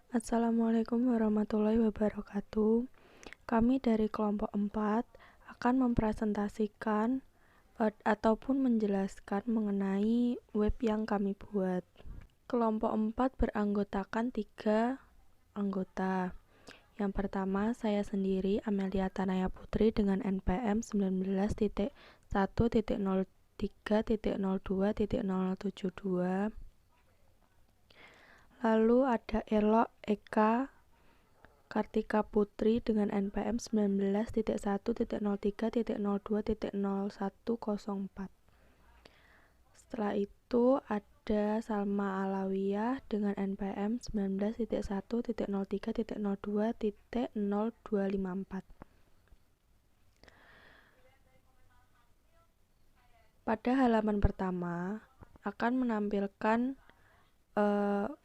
Assalamualaikum warahmatullahi wabarakatuh. Kami dari kelompok 4 akan mempresentasikan ataupun menjelaskan mengenai web yang kami buat. Kelompok 4 beranggotakan 3 anggota. Yang pertama, saya sendiri, Amelia Tanaya Putri dengan NPM 19.1.03.02.072. Lalu ada Elok Eka Kartika Putri dengan NPM 19.1.03.02.0104. Setelah itu ada Salma Alawiyah dengan NPM 19.1.03.02.0254. Pada halaman pertama akan menampilkan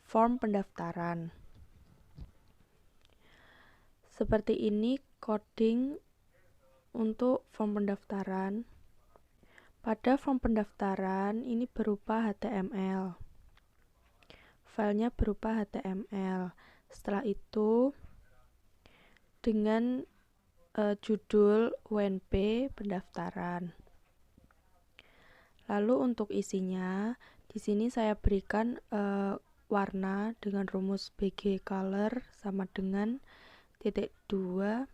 form pendaftaran. Seperti ini coding untuk form pendaftaran. Pada form pendaftaran ini berupa HTML. Filenya berupa HTML. Setelah itu dengan judul UNP pendaftaran. Lalu untuk isinya, di sini saya berikan warna dengan rumus BG color sama dengan -2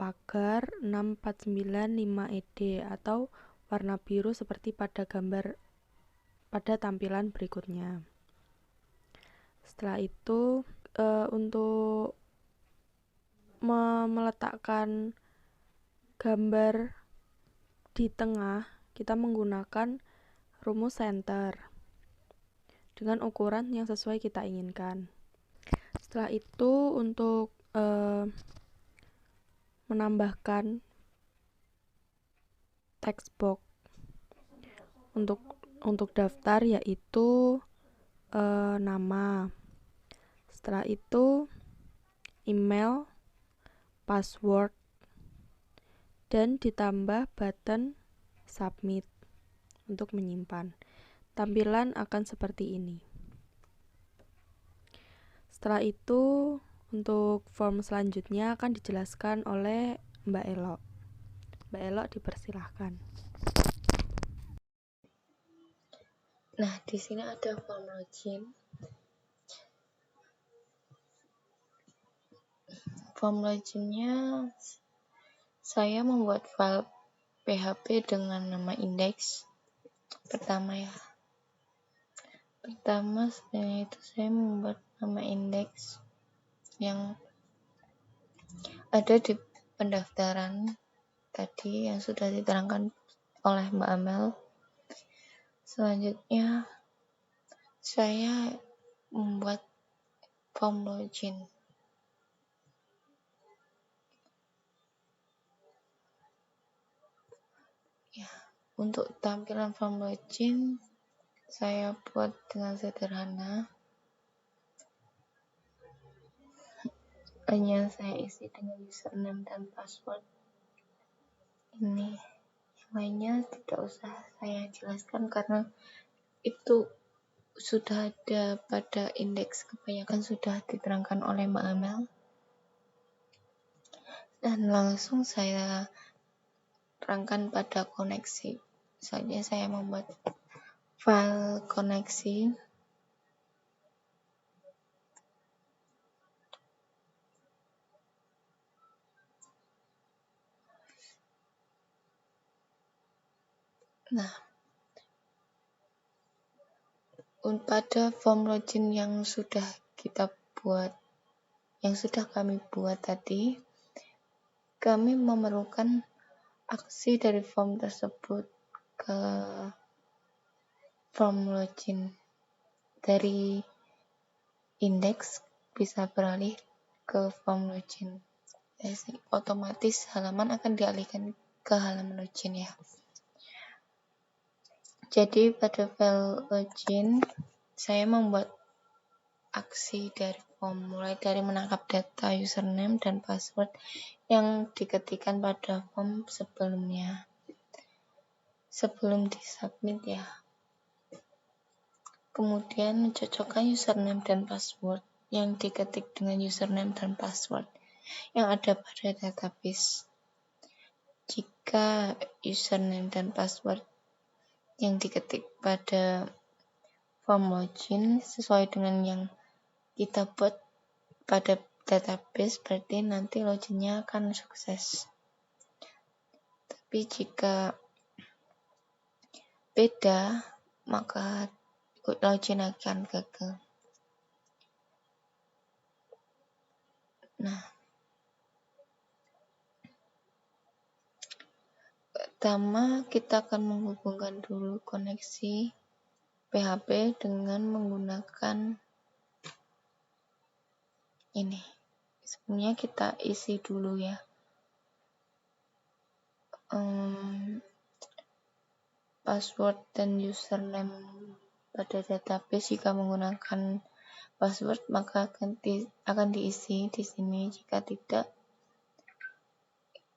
pagar 6495ED atau warna biru seperti pada gambar pada tampilan berikutnya. Setelah itu untuk meletakkan gambar di tengah, kita menggunakan rumus center dengan ukuran yang sesuai kita inginkan. Setelah itu untuk menambahkan text box untuk daftar yaitu nama. Setelah itu email, password, dan ditambah button submit untuk menyimpan. Tampilan akan seperti ini. Setelah itu untuk form selanjutnya akan dijelaskan oleh Mbak Elok. Mbak Elok dipersilahkan. Nah, di sini ada form login. Form loginnya saya membuat file PHP dengan nama index. Pertama sebenarnya itu saya membuat nama index yang ada di pendaftaran tadi yang sudah diterangkan oleh Mbak Amel. Selanjutnya saya membuat form login. Untuk tampilan form login saya buat dengan sederhana. Hanya saya isi dengan username dan password. Ini yang lainnya tidak usah saya jelaskan karena itu sudah ada pada indeks, kebanyakan sudah diterangkan oleh Mbak Amel. Dan langsung saya terangkan pada koneksi. Misalnya saya membuat file koneksi. Nah, pada form login yang sudah kami buat tadi, kami memerlukan aksi dari form tersebut ke form login. Dari indeks bisa beralih ke form login. Jadi, otomatis halaman akan dialihkan ke halaman login ya. Jadi pada file login saya membuat aksi dari form, mulai dari menangkap data username dan password yang diketikkan pada form sebelum disubmit ya. kemudian mencocokkan username dan password yang diketik dengan username dan password yang ada pada database. Jika username dan password yang diketik pada form login sesuai dengan yang kita buat pada database, berarti nanti loginnya akan sukses. Tapi jika beda, maka login akan gagal. Nah, pertama kita akan menghubungkan dulu koneksi PHP dengan menggunakan ini. Sebenarnya kita isi dulu ya. Password dan username pada database. Jika menggunakan password maka akan diisi di sini. Jika tidak,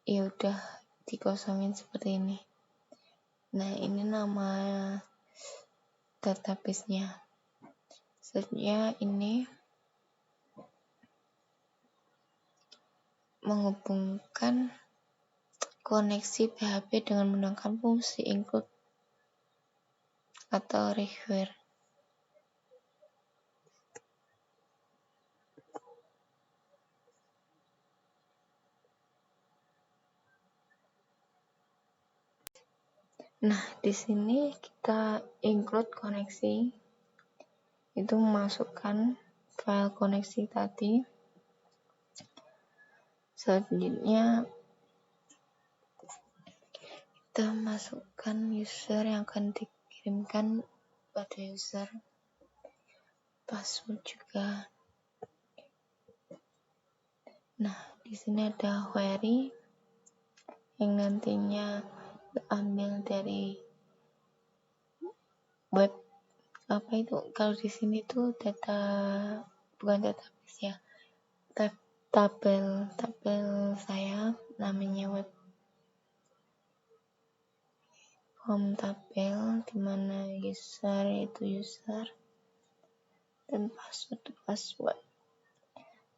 ya udah dikosongin seperti ini. Nah, ini nama database-nya. Selanjutnya ini menghubungkan koneksi PHP dengan menggunakan fungsi include atau require. Nah, di sini kita include koneksi, itu memasukkan file koneksi tadi. Selanjutnya kita masukkan user yang akan dikirimkan pada user, password juga. Nah, di sini ada query yang nantinya diambil dari web. Apa itu? Kalau di sini tuh bukan database ya, tabel saya namanya web form tabel, dimana user itu user dan password.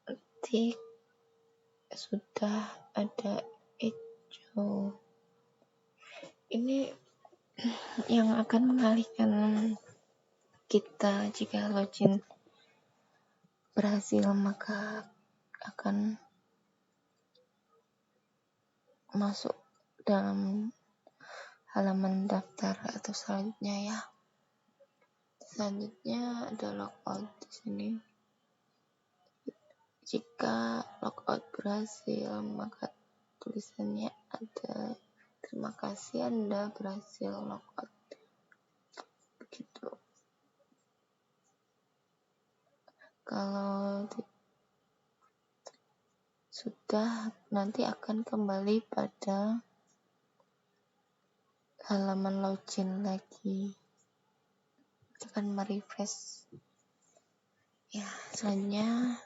Nanti sudah ada hijau. Ini yang akan mengalihkan kita jika login berhasil, maka akan masuk dalam halaman daftar atau selanjutnya ya. Selanjutnya ada logout di sini. Jika logout berhasil, maka tulisannya ada terima kasih Anda berhasil logout. Begitu. Kalau sudah, nanti akan kembali pada halaman login lagi. Akan merefresh. Ya, selanjutnya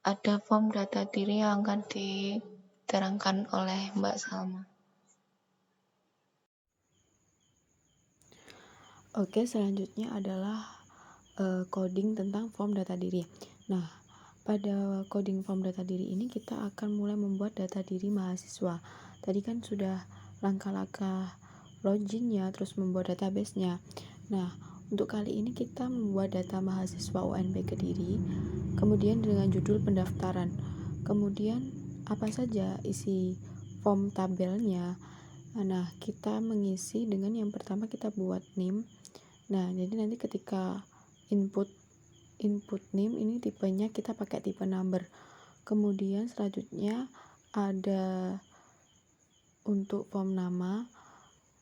ada form data diri yang akan diterangkan oleh Mbak Salma. Oke, selanjutnya adalah coding tentang form data diri. Nah, pada coding form data diri ini kita akan mulai membuat data diri mahasiswa. Tadi kan sudah langkah-langkah loginnya, terus membuat database-nya. Nah, untuk kali ini kita membuat data mahasiswa UNB Kediri, kemudian dengan judul pendaftaran. Kemudian apa saja isi form tabelnya. Nah, kita mengisi dengan yang pertama kita buat name. Nah, jadi nanti ketika input name ini tipenya kita pakai tipe number. Kemudian selanjutnya ada untuk form nama.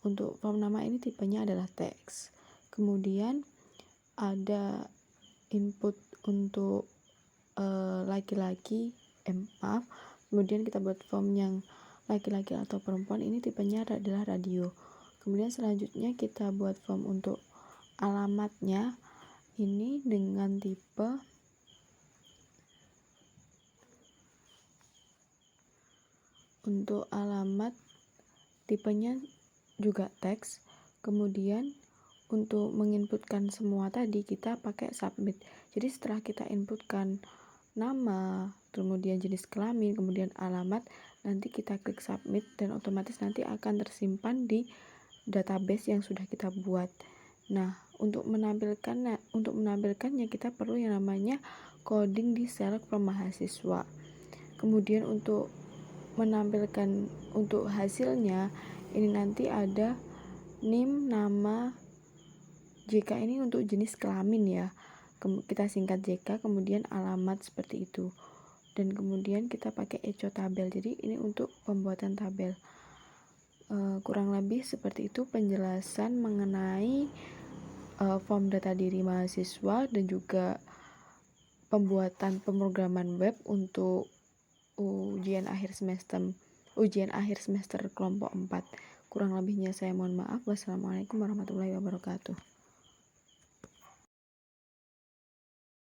Untuk form nama ini tipenya adalah teks. Kemudian ada input untuk laki-laki, kemudian kita buat form yang laki-laki atau perempuan, ini tipenya adalah radio. Kemudian selanjutnya kita buat form untuk alamatnya, ini dengan tipe untuk alamat tipenya juga teks. Kemudian untuk menginputkan semua tadi kita pakai submit. Jadi setelah kita inputkan nama, kemudian jenis kelamin, kemudian alamat, nanti kita klik submit dan otomatis nanti akan tersimpan di database yang sudah kita buat. Nah, untuk menampilkannya kita perlu yang namanya coding di select from mahasiswa. Kemudian untuk menampilkan untuk hasilnya ini nanti ada NIM, nama, JK ini untuk jenis kelamin ya. Kita singkat JK, kemudian alamat seperti itu. Dan kemudian kita pakai echo tabel. Jadi ini untuk pembuatan tabel. Kurang lebih seperti itu penjelasan mengenai form data diri mahasiswa dan juga pembuatan pemrograman web untuk ujian akhir semester kelompok 4. Kurang lebihnya saya mohon maaf. Wassalamualaikum warahmatullahi wabarakatuh.